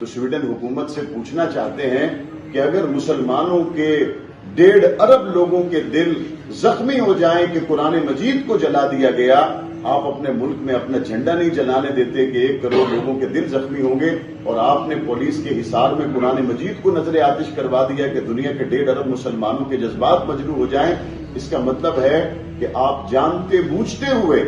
تو سویڈن حکومت سے پوچھنا چاہتے ہیں کہ اگر مسلمانوں کے 1.5 ارب لوگوں کے دل زخمی ہو جائیں کہ قرآن مجید کو جلا دیا گیا، آپ اپنے ملک میں اپنا جھنڈا نہیں جلانے دیتے کہ 1 کروڑ لوگوں کے دل زخمی ہوں گے، اور آپ نے پولیس کے حصار میں قرآن مجید کو نظر آتش کروا دیا کہ دنیا کے 1.5 ارب مسلمانوں کے جذبات مجروح ہو جائیں۔ اس کا مطلب ہے کہ آپ جانتے بوجھتے ہوئے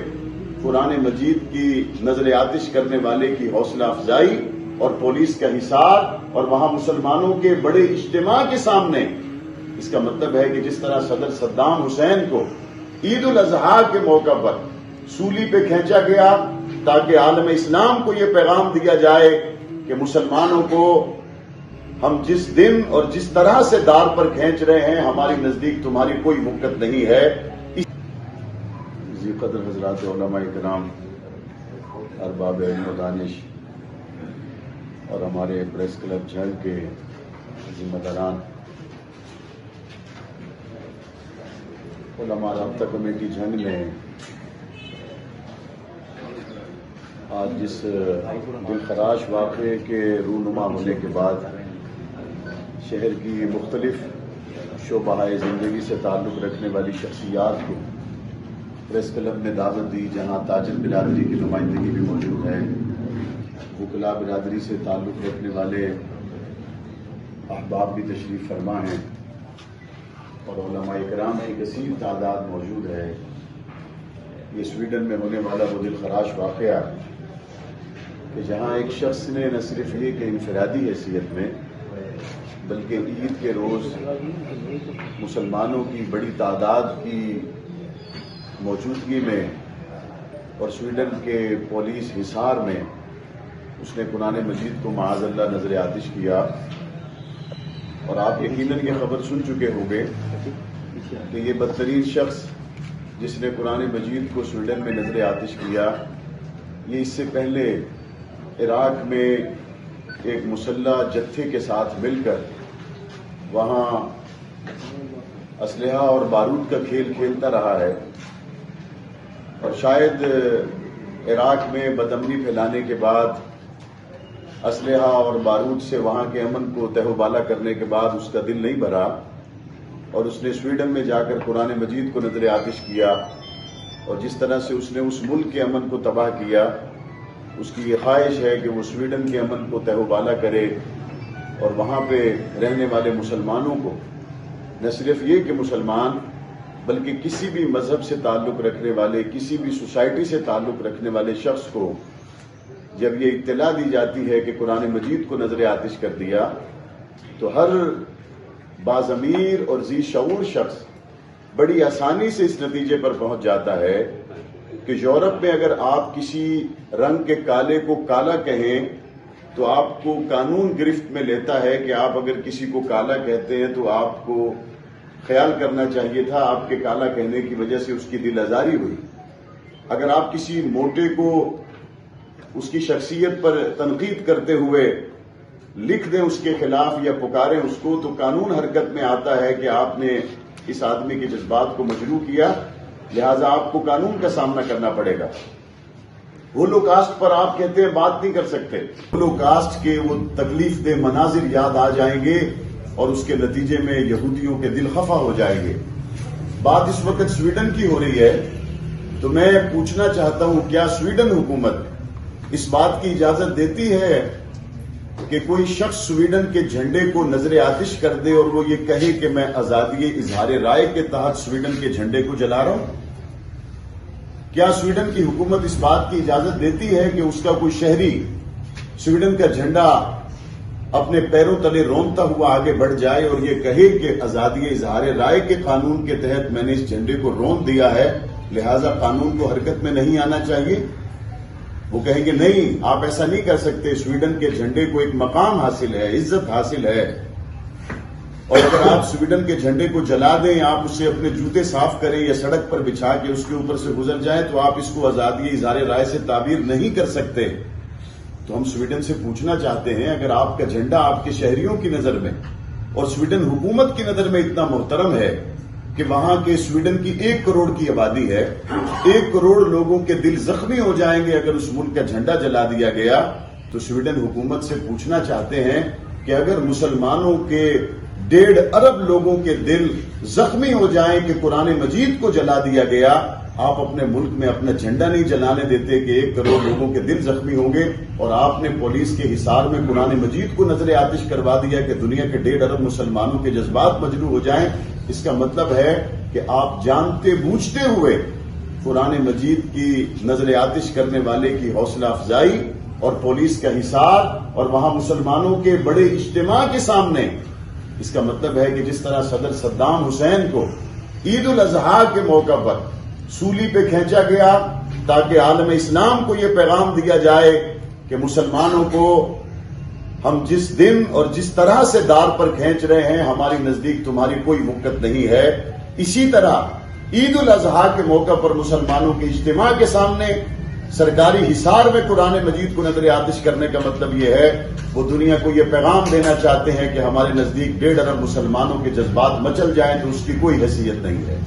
قرآن مجید کی نظر آتش کرنے والے کی حوصلہ افزائی اور پولیس کا حصار اور وہاں مسلمانوں کے بڑے اجتماع کے سامنے، اس کا مطلب ہے کہ جس طرح صدر صدام حسین کو عید الاضحیٰ کے موقع پر سولی پہ کھینچا گیا تاکہ عالم اسلام کو یہ پیغام دیا جائے کہ مسلمانوں کو ہم جس دن اور جس طرح سے دار پر کھینچ رہے ہیں، ہماری نزدیک تمہاری کوئی مقت نہیں ہے۔ ذی قدر حضرات علماء کرام، ارباب علم و دانش اور ہمارے پریس کلب جھنگ کے ذمہ داران، علماء رابطہ کمیٹی جھنگ نے آج جس دلخراش واقعے کے رونما ہونے کے بعد شہر کی مختلف شعبہ زندگی سے تعلق رکھنے والی شخصیات کو پریس کلب نے دعوت دی، جہاں تاجر برادری کی نمائندگی بھی موجود ہے، وکلاء برادری سے تعلق رکھنے والے احباب بھی تشریف فرما ہیں، اور علماء کرام کی کثیر تعداد موجود ہے۔ یہ سویڈن میں ہونے والا وہ دلخراش واقعہ کہ جہاں ایک شخص نے نہ صرف یہ کہ انفرادی حیثیت میں بلکہ عید کے روز مسلمانوں کی بڑی تعداد کی موجودگی میں اور سویڈن کے پولیس حصار میں اس نے قرآن مجید کو معاذ اللہ نظر آتش کیا، اور آپ یقیناً یہ خبر سن چکے ہوں گے کہ یہ بدترین شخص جس نے قرآن مجید کو سویڈن میں نظر آتش کیا، یہ اس سے پہلے عراق میں ایک مسلح جتھے کے ساتھ مل کر وہاں اسلحہ اور بارود کا کھیل کھیلتا رہا ہے، اور شاید عراق میں بدامنی پھیلانے کے بعد اسلحہ اور بارود سے وہاں کے امن کو تہ و بالا کرنے کے بعد اس کا دل نہیں بھرا، اور اس نے سویڈن میں جا کر قرآن مجید کو نظر آتش کیا، اور جس طرح سے اس نے اس ملک کے امن کو تباہ کیا، اس کی یہ خواہش ہے کہ وہ سویڈن کے امن کو تہ و بالا کرے اور وہاں پہ رہنے والے مسلمانوں کو، نہ صرف یہ کہ مسلمان بلکہ کسی بھی مذہب سے تعلق رکھنے والے، کسی بھی سوسائٹی سے تعلق رکھنے والے شخص کو جب یہ اطلاع دی جاتی ہے کہ قرآن مجید کو نظر آتش کر دیا، تو ہر باضمیر اور ذی شعور شخص بڑی آسانی سے اس نتیجے پر پہنچ جاتا ہے کہ یورپ میں اگر آپ کسی رنگ کے کالے کو کالا کہیں تو آپ کو قانون گرفت میں لیتا ہے کہ آپ اگر کسی کو کالا کہتے ہیں تو آپ کو خیال کرنا چاہیے تھا آپ کے کالا کہنے کی وجہ سے اس کی دل آزاری ہوئی۔ اگر آپ کسی موٹے کو اس کی شخصیت پر تنقید کرتے ہوئے لکھ دیں اس کے خلاف یا پکاریں اس کو، تو قانون حرکت میں آتا ہے کہ آپ نے اس آدمی کے جذبات کو مجروح کیا، لہذا آپ کو قانون کا سامنا کرنا پڑے گا۔ ہولوکاسٹ پر آپ کہتے ہیں بات نہیں کر سکتے، ہولوکاسٹ کے وہ تکلیف دہ مناظر یاد آ جائیں گے اور اس کے نتیجے میں یہودیوں کے دل خفا ہو جائیں گے۔ بات اس وقت سویڈن کی ہو رہی ہے، تو میں پوچھنا چاہتا ہوں کیا سویڈن حکومت اس بات کی اجازت دیتی ہے کہ کوئی شخص سویڈن کے جھنڈے کو نظر آتش کر دے اور وہ یہ کہے کہ میں آزادی اظہار رائے کے تحت سویڈن کے جھنڈے کو جلا رہا ہوں؟ کیا سویڈن کی حکومت اس بات کی اجازت دیتی ہے کہ اس کا کوئی شہری سویڈن کا جھنڈا اپنے پیروں تلے رونتا ہوا آگے بڑھ جائے اور یہ کہے کہ آزادی اظہار رائے کے قانون کے تحت میں نے اس جھنڈے کو رون دیا ہے، لہذا قانون کو حرکت میں نہیں آنا چاہیے؟ وہ کہیں گے نہیں، آپ ایسا نہیں کر سکتے، سویڈن کے جھنڈے کو ایک مقام حاصل ہے، عزت حاصل ہے، اور اگر آپ سویڈن کے جھنڈے کو جلا دیں، آپ اسے اپنے جوتے صاف کریں یا سڑک پر بچھا کے اس کے اوپر سے گزر جائیں، تو آپ اس کو آزادی اظہار رائے سے تعبیر نہیں کر سکتے۔ تو ہم سویڈن سے پوچھنا چاہتے ہیں، اگر آپ کا جھنڈا آپ کے شہریوں کی نظر میں اور سویڈن حکومت کی نظر میں اتنا محترم ہے کہ وہاں کے سویڈن کی 1 کروڑ کی آبادی ہے، 1 کروڑ لوگوں کے دل زخمی ہو جائیں گے اگر اس ملک کا جھنڈا جلا دیا گیا، تو سویڈن حکومت سے پوچھنا چاہتے ہیں کہ اگر مسلمانوں کے 1.5 ارب لوگوں کے دل زخمی ہو جائیں کہ قرآن مجید کو جلا دیا گیا، آپ اپنے ملک میں اپنا جھنڈا نہیں جلانے دیتے کہ 1 کروڑ لوگوں کے دل زخمی ہوں گے، اور آپ نے پولیس کے حصار میں قرآن مجید کو نظر آتش کروا دیا کہ دنیا کے 1.5 ارب مسلمانوں کے جذبات مجروح ہو جائیں۔ اس کا مطلب ہے کہ آپ جانتے بوجھتے ہوئے قرآن مجید کی نظر آتش کرنے والے کی حوصلہ افزائی اور پولیس کا حصار اور وہاں مسلمانوں کے بڑے اجتماع کے سامنے، اس کا مطلب ہے کہ جس طرح صدر صدام حسین کو عید الاضحیٰ کے موقع پر سولی پہ کھینچا گیا تاکہ عالم اسلام کو یہ پیغام دیا جائے کہ مسلمانوں کو ہم جس دن اور جس طرح سے دار پر کھینچ رہے ہیں، ہماری نزدیک تمہاری کوئی وقت نہیں ہے، اسی طرح عید الاضحیٰ کے موقع پر مسلمانوں کے اجتماع کے سامنے سرکاری حصار میں قرآن مجید کو نظر آتش کرنے کا مطلب یہ ہے وہ دنیا کو یہ پیغام دینا چاہتے ہیں کہ ہمارے نزدیک 1.5 ارب مسلمانوں کے جذبات مچل جائیں تو اس کی کوئی حیثیت نہیں ہے۔